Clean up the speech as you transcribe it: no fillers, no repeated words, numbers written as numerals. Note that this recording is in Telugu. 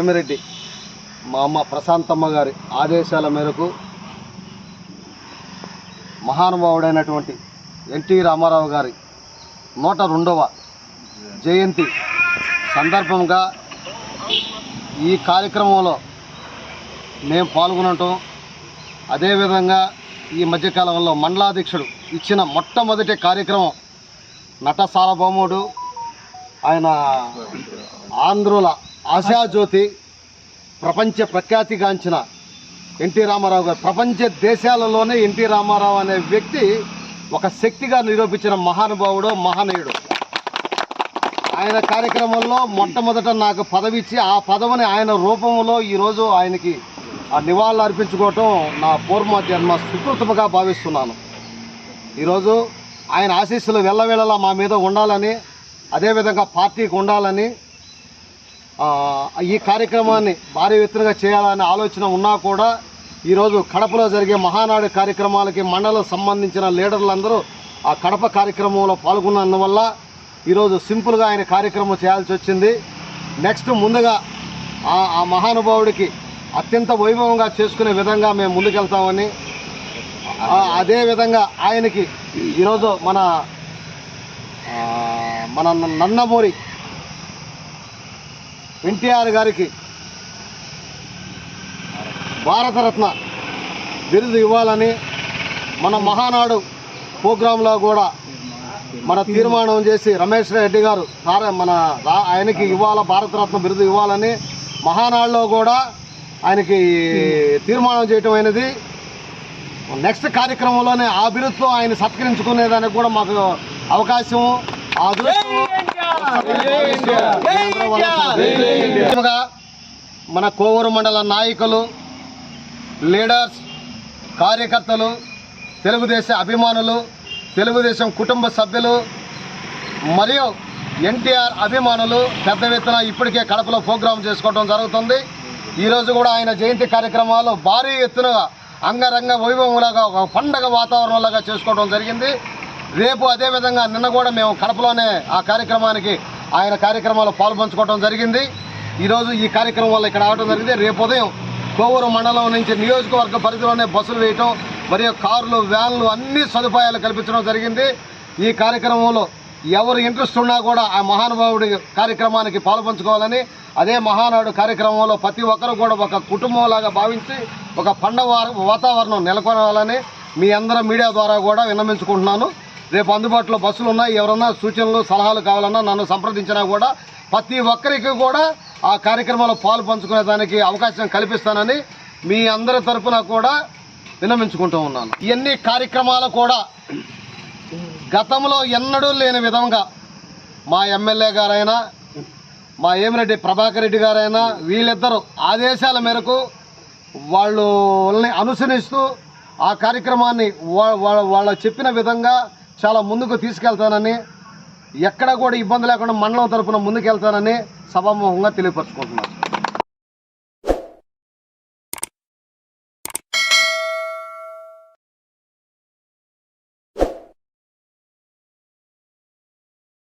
వేమిరెడ్డి మా అమ్మ ప్రశాంతమ్మ గారి ఆదేశాల మేరకు మహానుభావుడైనటువంటి ఎన్టీ రామారావు గారి 102వ జయంతి సందర్భంగా ఈ కార్యక్రమంలో మేము పాల్గొనటం, అదేవిధంగా ఈ మధ్యకాలంలో మండలాధ్యక్షుడు ఇచ్చిన మొట్టమొదటి కార్యక్రమం నట సార్వభౌముడు, ఆయన ఆంధ్రుల ఆశాజ్యోతి, ప్రపంచ ప్రఖ్యాతిగాంచిన ఎన్టీ రామారావు గారు. ప్రపంచ దేశాలలోనే ఎన్టీ రామారావు అనే వ్యక్తి ఒక శక్తిగా నిరూపించిన మహానుభావుడు, మహనీయుడు. ఆయన కార్యక్రమంలో మొట్టమొదట నాకు పదవి ఇచ్చి ఆ పదవిని ఆయన రూపంలో ఈరోజు ఆయనకి ఆ నివాళులు అర్పించుకోవటం నా పూర్వ జన్మ సుకృతముగా భావిస్తున్నాను. ఈరోజు ఆయన ఆశీస్సులు వెళ్ళవేళలా మా మీద ఉండాలని, అదేవిధంగా పార్టీకి ఉండాలని, ఈ కార్యక్రమాన్ని భారీ ఎత్తునగా చేయాలనే ఆలోచన ఉన్నా కూడా ఈరోజు కడపలో జరిగే మహానాడు కార్యక్రమాలకి మండలం సంబంధించిన లీడర్లందరూ ఆ కడప కార్యక్రమంలో పాల్గొన్నందువల్ల ఈరోజు సింపుల్గా ఆయన కార్యక్రమం చేయాల్సి వచ్చింది. నెక్స్ట్ ముందుగా ఆ మహానుభావుడికి అత్యంత వైభవంగా చేసుకునే విధంగా మేము ముందుకెళ్తామని, అదేవిధంగా ఆయనకి ఈరోజు మన నందమూరి ఎన్టీఆర్ గారికి భారతరత్న బిరుదు ఇవ్వాలని మన మహానాడు ప్రోగ్రాంలో కూడా మన తీర్మానం చేసి రమేష్ రెడ్డి గారు ఆయనకి ఇవ్వాల భారతరత్న బిరుదు ఇవ్వాలని మహానాడులో కూడా ఆయనకి తీర్మానం చేయటం అయినది. నెక్స్ట్ కార్యక్రమంలోనే ఆ బిరుదుతో ఆయన సత్కరించుకునేదానికి కూడా మాకు అవకాశం, మన కోవూరు మండల నాయకులు, లీడర్స్, కార్యకర్తలు, తెలుగుదేశం అభిమానులు, తెలుగుదేశం కుటుంబ సభ్యులు మరియు ఎన్టీఆర్ అభిమానులు పెద్ద ఎత్తున ఇప్పటికే కడపలో ప్రోగ్రాం చేసుకోవడం జరుగుతుంది. ఈరోజు కూడా ఆయన జయంతి కార్యక్రమాలు భారీ ఎత్తున అంగరంగ వైభవంలాగా ఒక పండగ వాతావరణంలాగా చేసుకోవడం జరిగింది. రేపు అదేవిధంగా నిన్న కూడా మేము కడపలోనే ఆ కార్యక్రమానికి ఆయన కార్యక్రమాలు పాల్పంచుకోవడం జరిగింది. ఈరోజు ఈ కార్యక్రమం వల్ల ఇక్కడ రావడం జరిగింది. రేపు ఉదయం కోవూరు మండలం నుంచి నియోజకవర్గ పరిధిలోనే బస్సులు వేయటం మరియు కార్లు, వ్యాన్లు అన్ని సదుపాయాలు కల్పించడం జరిగింది. ఈ కార్యక్రమంలో ఎవరు ఇంట్రెస్ట్ ఉన్నా కూడా ఆ మహానుభావుడి కార్యక్రమానికి పాల్పంచుకోవాలని, అదే మహానాడు కార్యక్రమంలో ప్రతి ఒక్కరు కూడా ఒక కుటుంబంలాగా భావించి ఒక పండగ వాతావరణం నెలకొనాలని మీ అందరూ మీడియా ద్వారా కూడా విన్నవించుకుంటున్నాను. రేపు అందుబాటులో బస్సులు ఉన్నాయి. ఎవరన్నా సూచనలు, సలహాలు కావాలన్నా నన్ను సంప్రదించినా కూడా ప్రతి ఒక్కరికి కూడా ఆ కార్యక్రమంలో పాలు పంచుకునేదానికి అవకాశం కల్పిస్తానని మీ అందరి తరఫున కూడా విన్నవించుకుంటూ ఉన్నాను. ఇవన్నీ కార్యక్రమాలు కూడా గతంలో ఎన్నడూ లేని విధంగా మా ఎమ్మెల్యే గారైనా, మా వేమిరెడ్డి ప్రభాకర్ రెడ్డి గారైనా వీళ్ళిద్దరూ ఆదేశాల మేరకు వాళ్ళని అనుసరిస్తూ ఆ కార్యక్రమాన్ని వాళ్ళ చెప్పిన విధంగా చాలా ముందుకు తీసుకెళ్తానని, ఎక్కడ కూడా ఇబ్బంది లేకుండా మండలం తరఫున ముందుకెళ్తానని సభాముఖంగా తెలియపరచుకుంటున్నాను.